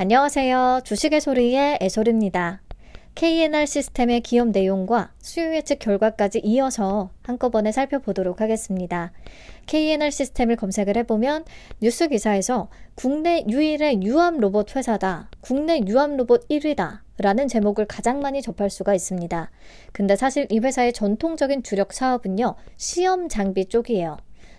안녕하세요. 주식의 소리의 애소리입니다. KNR 시스템의 기업 내용과 수요 예측 결과까지 이어서 한꺼번에 살펴보도록 하겠습니다. KNR 시스템을 검색을 해보면 뉴스 기사에서 국내 유일의 유압 로봇 회사다, 국내 유압 로봇 1위다 라는 제목을 가장 많이 접할 수가 있습니다. 근데 사실 이 회사의 전통적인 주력 사업은요, 시험 장비 쪽이에요.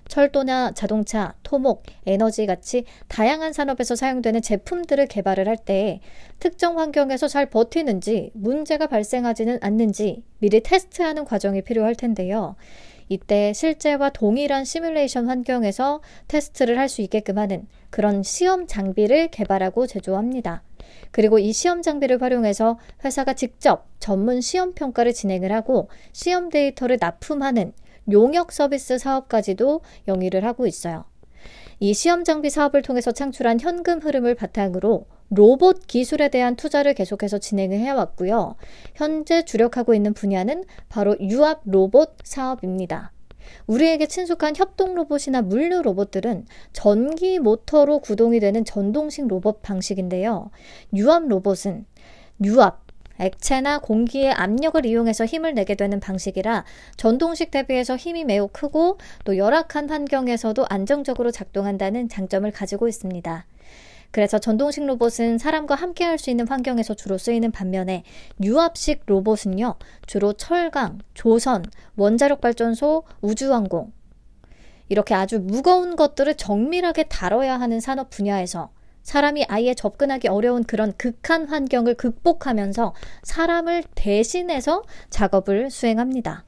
철도나 자동차, 토목, 에너지 같이 다양한 산업에서 사용되는 제품들을 개발을 할 때 특정 환경에서 잘 버티는지 문제가 발생하지는 않는지 미리 테스트하는 과정이 필요할 텐데요. 이때 실제와 동일한 시뮬레이션 환경에서 테스트를 할 수 있게끔 하는 그런 시험 장비를 개발하고 제조합니다. 그리고 이 시험 장비를 활용해서 회사가 직접 전문 시험 평가를 진행을 하고 시험 데이터를 납품하는 용역 서비스 사업까지도 영위를 하고 있어요. 이 시험 장비 사업을 통해서 창출한 현금 흐름을 바탕으로 로봇 기술에 대한 투자를 계속해서 진행을 해왔고요. 현재 주력하고 있는 분야는 바로 유압 로봇 사업입니다. 우리에게 친숙한 협동 로봇이나 물류 로봇들은 전기 모터로 구동이 되는 전동식 로봇 방식인데요. 유압 로봇은 유압, 액체나 공기의 압력을 이용해서 힘을 내게 되는 방식이라 전동식 대비해서 힘이 매우 크고 또 열악한 환경에서도 안정적으로 작동한다는 장점을 가지고 있습니다. 그래서 전동식 로봇은 사람과 함께 할 수 있는 환경에서 주로 쓰이는 반면에 유압식 로봇은요, 주로 철강, 조선, 원자력 발전소, 우주항공 이렇게 아주 무거운 것들을 정밀하게 다뤄야 하는 산업 분야에서 사람이 아예 접근하기 어려운 그런 극한 환경을 극복하면서 사람을 대신해서 작업을 수행합니다.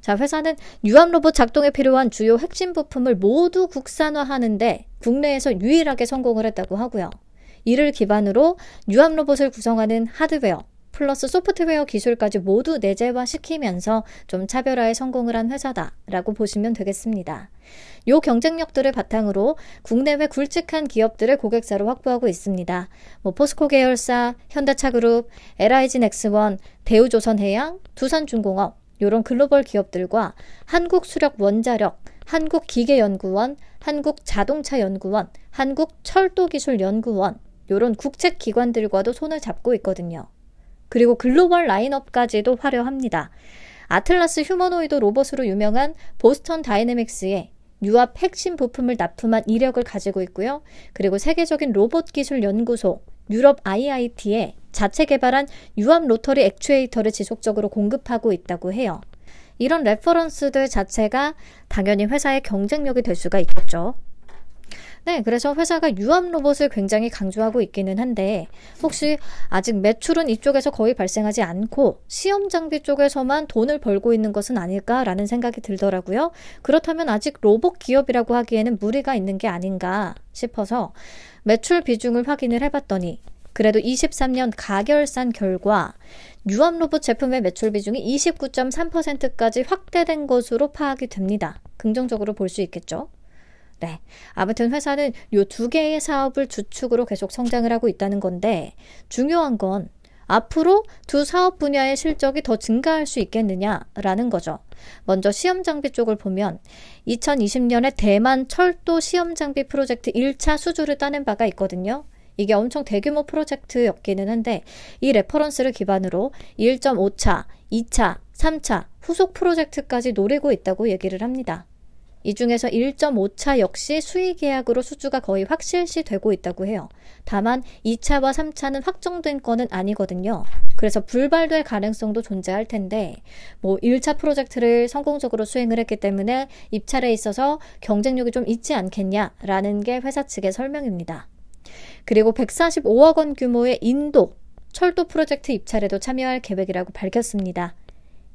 자, 회사는 유압 로봇 작동에 필요한 주요 핵심 부품을 모두 국산화하는데 국내에서 유일하게 성공을 했다고 하고요. 이를 기반으로 유압 로봇을 구성하는 하드웨어 플러스 소프트웨어 기술까지 모두 내재화시키면서 좀 차별화에 성공을 한 회사다라고 보시면 되겠습니다. 이 경쟁력들을 바탕으로 국내외 굵직한 기업들을 고객사로 확보하고 있습니다. 포스코 계열사, 현대차그룹, LIG 넥스원, 대우조선해양, 두산중공업 이런 글로벌 기업들과 한국수력원자력, 한국기계연구원, 한국자동차연구원, 한국철도기술연구원 이런 국책기관들과도 손을 잡고 있거든요. 그리고 글로벌 라인업까지도 화려합니다. 아틀라스 휴머노이드 로봇으로 유명한 보스턴 다이내믹스의 유압 핵심 부품을 납품한 이력을 가지고 있고요. 그리고 세계적인 로봇 기술 연구소 유럽 IIT에 자체 개발한 유압 로터리 액추에이터를 지속적으로 공급하고 있다고 해요. 이런 레퍼런스들 자체가 당연히 회사의 경쟁력이 될 수가 있겠죠. 네, 그래서 회사가 유압 로봇을 굉장히 강조하고 있기는 한데 혹시 아직 매출은 이쪽에서 거의 발생하지 않고 시험 장비 쪽에서만 돈을 벌고 있는 것은 아닐까라는 생각이 들더라고요. 그렇다면 아직 로봇 기업이라고 하기에는 무리가 있는 게 아닌가 싶어서 매출 비중을 확인을 해봤더니 그래도 23년 가결산 결과 유압 로봇 제품의 매출 비중이 29.3%까지 확대된 것으로 파악이 됩니다. 긍정적으로 볼 수 있겠죠. 네, 아무튼 회사는 이 두 개의 사업을 주축으로 계속 성장을 하고 있다는 건데 중요한 건 앞으로 두 사업 분야의 실적이 더 증가할 수 있겠느냐라는 거죠. 먼저 시험 장비 쪽을 보면 2020년에 대만 철도 시험 장비 프로젝트 1차 수주를 따낸 바가 있거든요. 이게 엄청 대규모 프로젝트였기는 한데 이 레퍼런스를 기반으로 1.5차, 2차, 3차 후속 프로젝트까지 노리고 있다고 얘기를 합니다. 이 중에서 1.5차 역시 수의 계약으로 수주가 거의 확실시 되고 있다고 해요. 다만 2차와 3차는 확정된 건은 아니거든요. 그래서 불발될 가능성도 존재할 텐데 1차 프로젝트를 성공적으로 수행을 했기 때문에 입찰에 있어서 경쟁력이 좀 있지 않겠냐라는 게 회사 측의 설명입니다. 그리고 145억 원 규모의 인도 철도 프로젝트 입찰에도 참여할 계획이라고 밝혔습니다.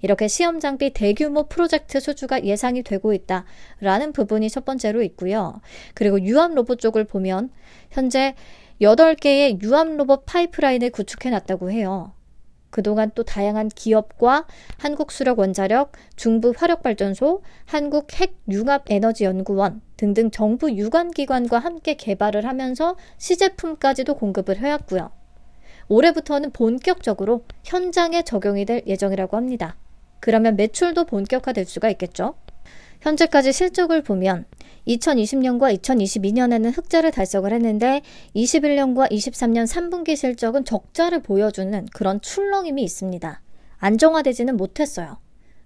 이렇게 시험 장비 대규모 프로젝트 수주가 예상이 되고 있다라는 부분이 첫 번째로 있고요. 그리고 유압 로봇 쪽을 보면 현재 8개의 유압 로봇 파이프라인을 구축해놨다고 해요. 그동안 또 다양한 기업과 한국수력원자력, 중부화력발전소, 한국핵융합에너지연구원 등등 정부 유관기관과 함께 개발을 하면서 시제품까지도 공급을 해왔고요. 올해부터는 본격적으로 현장에 적용이 될 예정이라고 합니다. 그러면 매출도 본격화될 수가 있겠죠. 현재까지 실적을 보면 2020년과 2022년에는 흑자를 달성을 했는데 21년과 23년 3분기 실적은 적자를 보여주는 그런 출렁임이 있습니다. 안정화되지는 못했어요.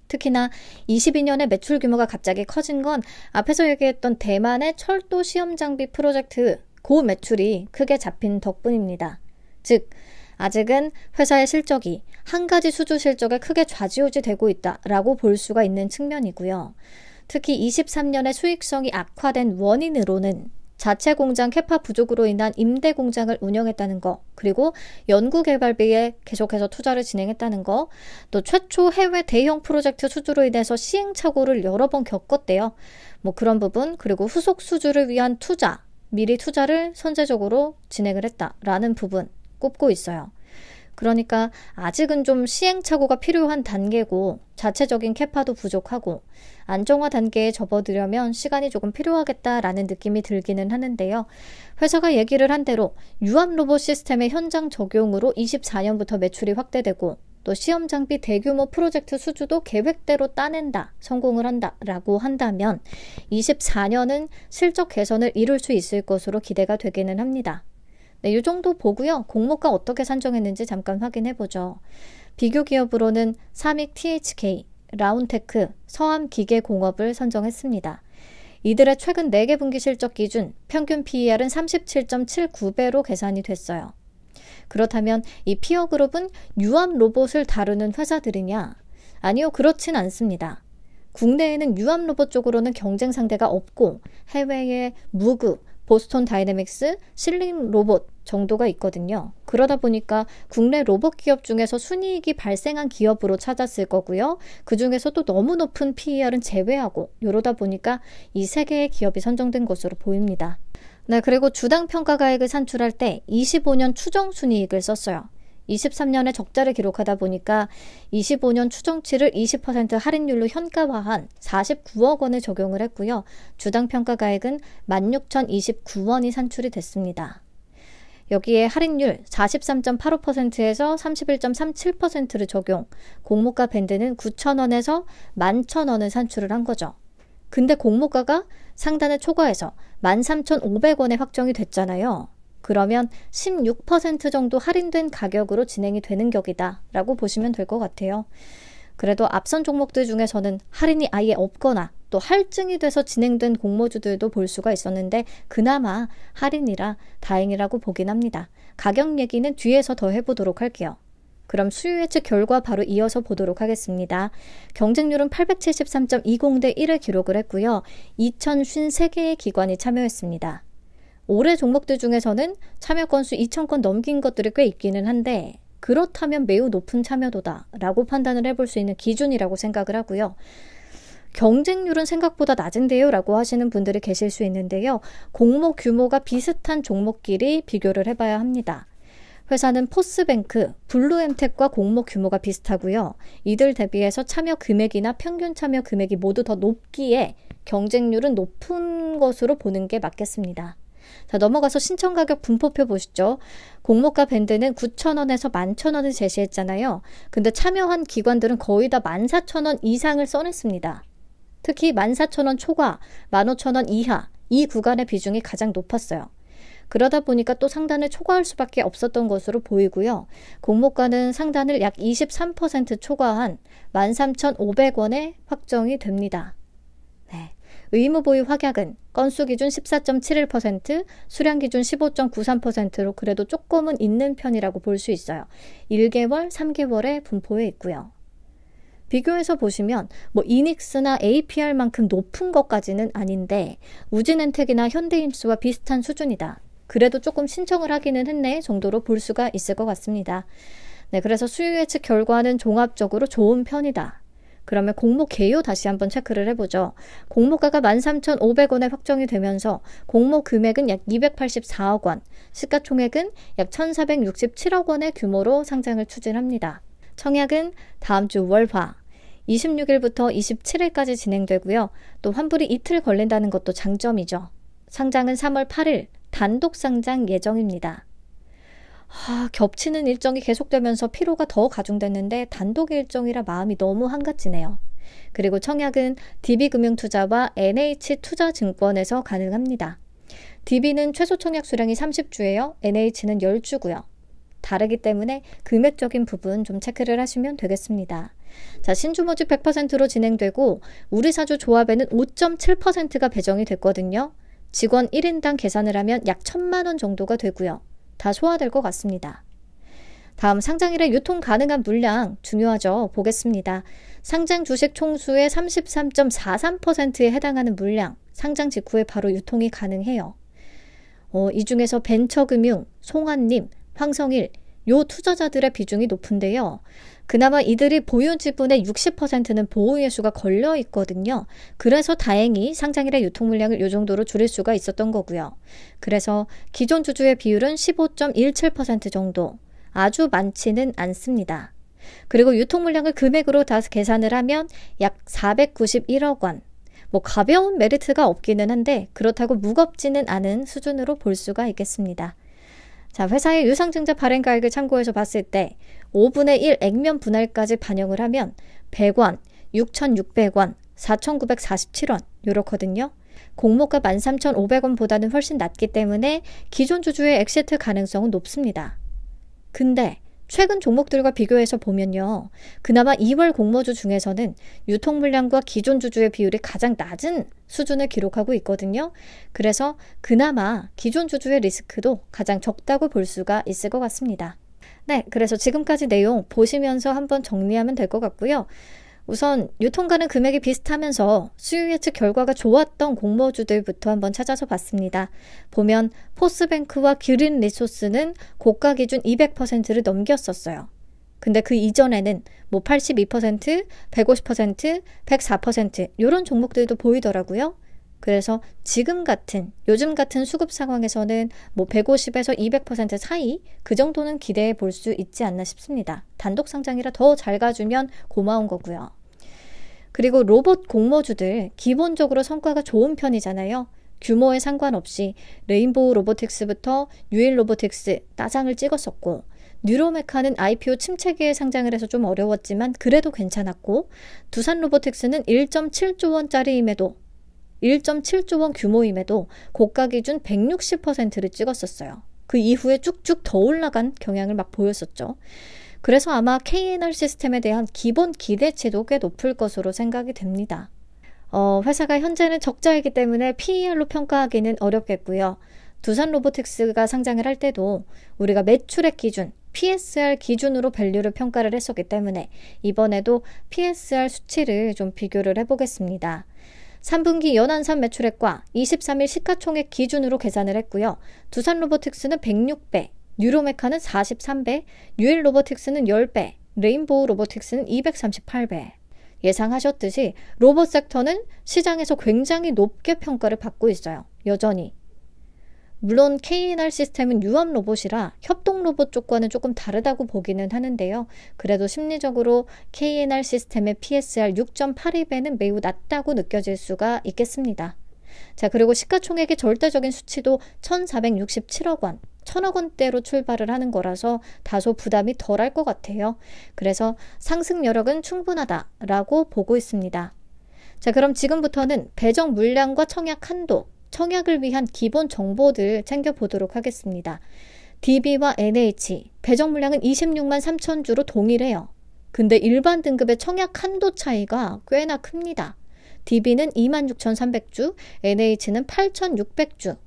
특히나 22년에 매출 규모가 갑자기 커진 건 앞에서 얘기했던 대만의 철도 시험 장비 프로젝트 그 매출이 크게 잡힌 덕분입니다. 즉 아직은 회사의 실적이 한 가지 수주 실적에 크게 좌지우지되고 있다라고 볼 수가 있는 측면이고요. 특히 23년에 수익성이 악화된 원인으로는 자체 공장 캐파 부족으로 인한 임대 공장을 운영했다는 거, 그리고 연구개발비에 계속해서 투자를 진행했다는 거, 또 최초 해외 대형 프로젝트 수주로 인해서 시행착오를 여러 번 겪었대요. 그런 부분, 그리고 후속 수주를 위한 투자, 미리 투자를 선제적으로 진행을 했다라는 부분 꼽고 있어요. 그러니까 아직은 좀 시행착오가 필요한 단계고 자체적인 캐파도 부족하고 안정화 단계에 접어들려면 시간이 조금 필요하겠다라는 느낌이 들기는 하는데요. 회사가 얘기를 한 대로 유압 로봇 시스템의 현장 적용으로 24년부터 매출이 확대되고 또 시험 장비 대규모 프로젝트 수주도 계획대로 따낸다, 성공을 한다라고 한다면 24년은 실적 개선을 이룰 수 있을 것으로 기대가 되기는 합니다. 네, 이 정도 보고요. 공모가 어떻게 산정했는지 잠깐 확인해보죠. 비교 기업으로는 삼익 THK, 라운테크, 서암기계공업을 선정했습니다. 이들의 최근 4개 분기 실적 기준 평균 PER은 37.79배로 계산이 됐어요. 그렇다면 이 피어그룹은 유압 로봇을 다루는 회사들이냐? 아니요, 그렇진 않습니다. 국내에는 유압 로봇 쪽으로는 경쟁 상대가 없고 해외에 무그, 보스톤 다이내믹스, 실링 로봇 정도가 있거든요. 그러다 보니까 국내 로봇 기업 중에서 순이익이 발생한 기업으로 찾았을 거고요. 그 중에서도 너무 높은 PER은 제외하고 이러다 보니까 이 3개의 기업이 선정된 것으로 보입니다. 네, 그리고 주당 평가가액을 산출할 때 25년 추정 순이익을 썼어요. 23년에 적자를 기록하다 보니까 25년 추정치를 20% 할인율로 현가화한 49억 원을 적용을 했고요. 주당 평가가액은 16,029원이 산출이 됐습니다. 여기에 할인율 43.85%에서 31.37%를 적용, 공모가 밴드는 9,000원에서 11,000원을 산출을 한 거죠. 근데 공모가가 상단을 초과해서 13,500원에 확정이 됐잖아요. 그러면 16% 정도 할인된 가격으로 진행이 되는 격이다 라고 보시면 될 것 같아요. 그래도 앞선 종목들 중에서는 할인이 아예 없거나 또 할증이 돼서 진행된 공모주들도 볼 수가 있었는데 그나마 할인이라 다행이라고 보긴 합니다. 가격 얘기는 뒤에서 더 해보도록 할게요. 그럼 수요 예측 결과 바로 이어서 보도록 하겠습니다. 경쟁률은 873.20대 1을 기록을 했고요. 2,053개의 기관이 참여했습니다. 올해 종목들 중에서는 참여 건수 2,000건 넘긴 것들이 꽤 있기는 한데 그렇다면 매우 높은 참여도다라고 판단을 해볼 수 있는 기준이라고 생각을 하고요. 경쟁률은 생각보다 낮은데요 라고 하시는 분들이 계실 수 있는데요. 공모 규모가 비슷한 종목끼리 비교를 해봐야 합니다. 회사는 포스뱅크, 블루엠텍과 공모 규모가 비슷하고요. 이들 대비해서 참여 금액이나 평균 참여 금액이 모두 더 높기에 경쟁률은 높은 것으로 보는 게 맞겠습니다. 자, 넘어가서 신청 가격 분포표 보시죠. 공모가 밴드는 9,000원에서 11,000원을 제시했잖아요. 근데 참여한 기관들은 거의 다 14,000원 이상을 써냈습니다. 특히 14,000원 초과, 15,000원 이하 이 구간의 비중이 가장 높았어요. 그러다 보니까 또 상단을 초과할 수밖에 없었던 것으로 보이고요. 공모가는 상단을 약 23% 초과한 13,500원에 확정이 됩니다. 네. 의무 보유 확약은 건수 기준 14.71%, 수량 기준 15.93%로 그래도 조금은 있는 편이라고 볼 수 있어요. 1개월, 3개월의 분포에 있고요. 비교해서 보시면 이닉스나 APR만큼 높은 것까지는 아닌데 우진엔텍이나 현대임수와 비슷한 수준이다. 그래도 조금 신청을 하기는 했네 정도로 볼 수가 있을 것 같습니다. 네, 그래서 수요 예측 결과는 종합적으로 좋은 편이다. 그러면 공모 개요 다시 한번 체크를 해보죠. 공모가가 13,500원에 확정이 되면서 공모 금액은 약 284억 원, 시가총액은 약 1,467억 원의 규모로 상장을 추진합니다. 청약은 다음 주 월화 26일부터 27일까지 진행되고요. 또 환불이 이틀 걸린다는 것도 장점이죠. 상장은 3월 8일 단독 상장 예정입니다. 겹치는 일정이 계속되면서 피로가 더 가중됐는데 단독 일정이라 마음이 너무 한가지네요. 그리고 청약은 DB금융투자와 NH투자증권에서 가능합니다. DB는 최소 청약 수량이 30주예요. NH는 10주고요. 다르기 때문에 금액적인 부분 좀 체크를 하시면 되겠습니다. 자, 신주 모집 100%로 진행되고 우리사주 조합에는 5.7%가 배정이 됐거든요. 직원 1인당 계산을 하면 약 1,000만 원 정도가 되고요. 다 소화될 것 같습니다. 다음 상장일에 유통 가능한 물량 중요하죠. 보겠습니다. 상장 주식 총수의 33.43%에 해당하는 물량, 상장 직후에 바로 유통이 가능해요. 이 중에서 벤처금융, 송환님, 황성일, 요 투자자들의 비중이 높은데요. 그나마 이들이 보유 지분의 60%는 보호예수가 걸려 있거든요. 그래서 다행히 상장일의 유통 물량을 이 정도로 줄일 수가 있었던 거고요. 그래서 기존 주주의 비율은 15.17% 정도. 아주 많지는 않습니다. 그리고 유통 물량을 금액으로 다 계산을 하면 약 491억 원. 가벼운 메리트가 없기는 한데 그렇다고 무겁지는 않은 수준으로 볼 수가 있겠습니다. 자, 회사의 유상증자 발행가액을 참고해서 봤을 때 5분의 1 액면 분할까지 반영을 하면 100원, 6,600원, 4,947원 이렇거든요. 공모가 13,500원보다는 훨씬 낮기 때문에 기존 주주의 엑시트 가능성은 높습니다. 근데 최근 종목들과 비교해서 보면요. 그나마 2월 공모주 중에서는 유통 물량과 기존 주주의 비율이 가장 낮은 수준을 기록하고 있거든요. 그래서 그나마 기존 주주의 리스크도 가장 적다고 볼 수가 있을 것 같습니다. 네, 그래서 지금까지 내용 보시면서 한번 정리하면 될 것 같고요. 우선 유통가는 금액이 비슷하면서 수요 예측 결과가 좋았던 공모주들부터 한번 찾아서 봤습니다. 보면 포스뱅크와 기린 리소스는 고가 기준 200%를 넘겼었어요. 근데 그 이전에는 82%, 150%, 104% 이런 종목들도 보이더라고요. 그래서 요즘 같은 수급 상황에서는 150에서 200% 사이 그 정도는 기대해 볼 수 있지 않나 싶습니다. 단독 상장이라 더 잘 가주면 고마운 거고요. 그리고 로봇 공모주들 기본적으로 성과가 좋은 편이잖아요. 규모에 상관없이 레인보우 로보틱스부터 유일 로보틱스 따장을 찍었었고 뉴로메카는 IPO 침체기에 상장을 해서 좀 어려웠지만 그래도 괜찮았고 두산 로보틱스는 1.7조 원짜리임에도 1.7조 원 규모임에도 고가 기준 160%를 찍었었어요. 그 이후에 쭉쭉 더 올라간 경향을 막 보였었죠. 그래서 아마 KNR 시스템에 대한 기본 기대치도 꽤 높을 것으로 생각이 됩니다. 회사가 현재는 적자이기 때문에 PER로 평가하기는 어렵겠고요. 두산 로보틱스가 상장을 할 때도 우리가 매출액 기준, PSR 기준으로 밸류를 평가를 했었기 때문에 이번에도 PSR 수치를 좀 비교를 해보겠습니다. 3분기 연한산 매출액과 23일 시가총액 기준으로 계산을 했고요. 두산 로보틱스는 106배, 뉴로메카는 43배, 유일 로보틱스는 10배, 레인보우 로보틱스는 238배. 예상하셨듯이 로봇 섹터는 시장에서 굉장히 높게 평가를 받고 있어요. 여전히. 물론 KNR 시스템은 유압 로봇이라 협동 로봇 쪽과는 조금 다르다고 보기는 하는데요. 그래도 심리적으로 KNR 시스템의 PSR 6.82배는 매우 낮다고 느껴질 수가 있겠습니다. 자, 그리고 시가총액의 절대적인 수치도 1,467억 원, 1,000억 원대로 출발을 하는 거라서 다소 부담이 덜할 것 같아요. 그래서 상승 여력은 충분하다라고 보고 있습니다. 자, 그럼 지금부터는 배정 물량과 청약 한도, 청약을 위한 기본 정보들 챙겨보도록 하겠습니다. DB와 NH, 배정 물량은 26만 3천 주로 동일해요. 근데 일반 등급의 청약 한도 차이가 꽤나 큽니다. DB는 26,300주, NH는 8,600주.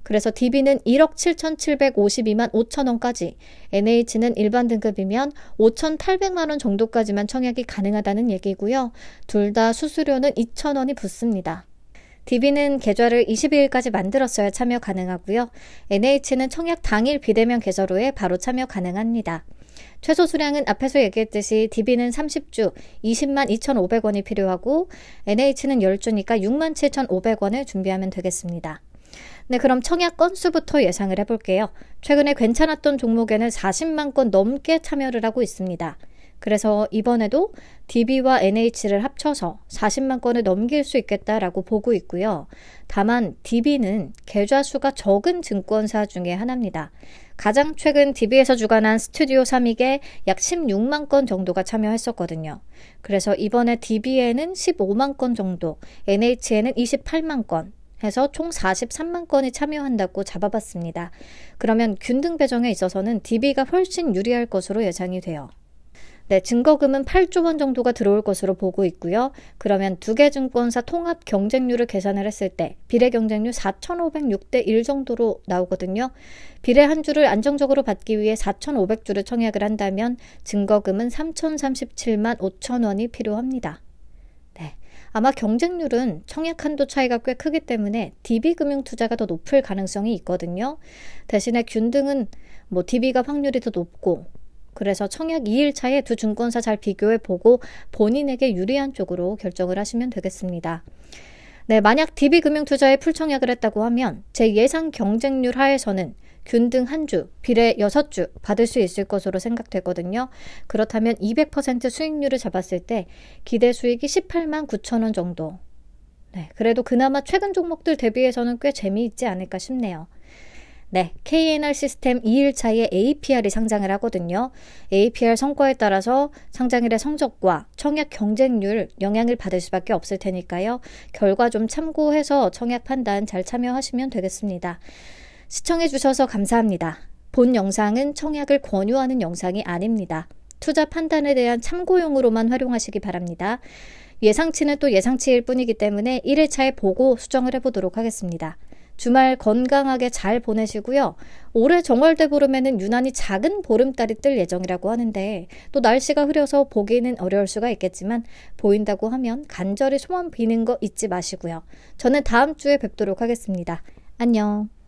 그래서 DB는 1억 7,752만 5천 원까지, NH는 일반 등급이면 5,800만 원 정도까지만 청약이 가능하다는 얘기고요. 둘 다 수수료는 2천 원이 붙습니다. DB는 계좌를 22일까지 만들었어야 참여 가능하고요. NH는 청약 당일 비대면 개설 후에 바로 참여 가능합니다. 최소 수량은 앞에서 얘기했듯이 DB는 30주 20만 2,500원이 필요하고 NH는 10주니까 6만 7,500원을 준비하면 되겠습니다. 네, 그럼 청약 건수부터 예상을 해볼게요. 최근에 괜찮았던 종목에는 40만 건 넘게 참여를 하고 있습니다. 그래서 이번에도 DB와 NH를 합쳐서 40만 건을 넘길 수 있겠다라고 보고 있고요. 다만 DB는 계좌 수가 적은 증권사 중에 하나입니다. 가장 최근 DB에서 주관한 스튜디오 3익에 약 16만 건 정도가 참여했었거든요. 그래서 이번에 DB에는 15만 건 정도, NH에는 28만 건, 해서 총 43만 건이 참여한다고 잡아봤습니다. 그러면 균등 배정에 있어서는 DB가 훨씬 유리할 것으로 예상이 돼요. 네, 증거금은 8조 원 정도가 들어올 것으로 보고 있고요. 그러면 두 개 증권사 통합 경쟁률을 계산을 했을 때 비례 경쟁률 4,506대 1 정도로 나오거든요. 비례 한 주를 안정적으로 받기 위해 4,500주를 청약을 한다면 증거금은 3,037만 5천 원이 필요합니다. 네, 아마 경쟁률은 청약 한도 차이가 꽤 크기 때문에 DB금융투자가 더 높을 가능성이 있거든요. 대신에 균등은 DB가 확률이 더 높고, 그래서 청약 2일차에 두 증권사 잘 비교해보고 본인에게 유리한 쪽으로 결정을 하시면 되겠습니다. 네, 만약 DB금융투자에 풀청약을 했다고 하면 제 예상 경쟁률 하에서는 균등 한 주, 비례 6주 받을 수 있을 것으로 생각되거든요. 그렇다면 200% 수익률을 잡았을 때 기대 수익이 18만 9천 원 정도. 네, 그래도 그나마 최근 종목들 대비해서는 꽤 재미있지 않을까 싶네요. 네, KNR 시스템 2일차에 APR이 상장을 하거든요. APR 성과에 따라서 상장일의 성적과 청약 경쟁률 영향을 받을 수밖에 없을 테니까요. 결과 좀 참고해서 청약 판단 잘 참여하시면 되겠습니다. 시청해 주셔서 감사합니다. 본 영상은 청약을 권유하는 영상이 아닙니다. 투자 판단에 대한 참고용으로만 활용하시기 바랍니다. 예상치는 또 예상치일 뿐이기 때문에 1일차에 보고 수정을 해보도록 하겠습니다. 주말 건강하게 잘 보내시고요. 올해 정월대 보름에는 유난히 작은 보름달이 뜰 예정이라고 하는데 또 날씨가 흐려서 보기는 어려울 수가 있겠지만 보인다고 하면 간절히 소원 비는 거 잊지 마시고요. 저는 다음 주에 뵙도록 하겠습니다. 안녕.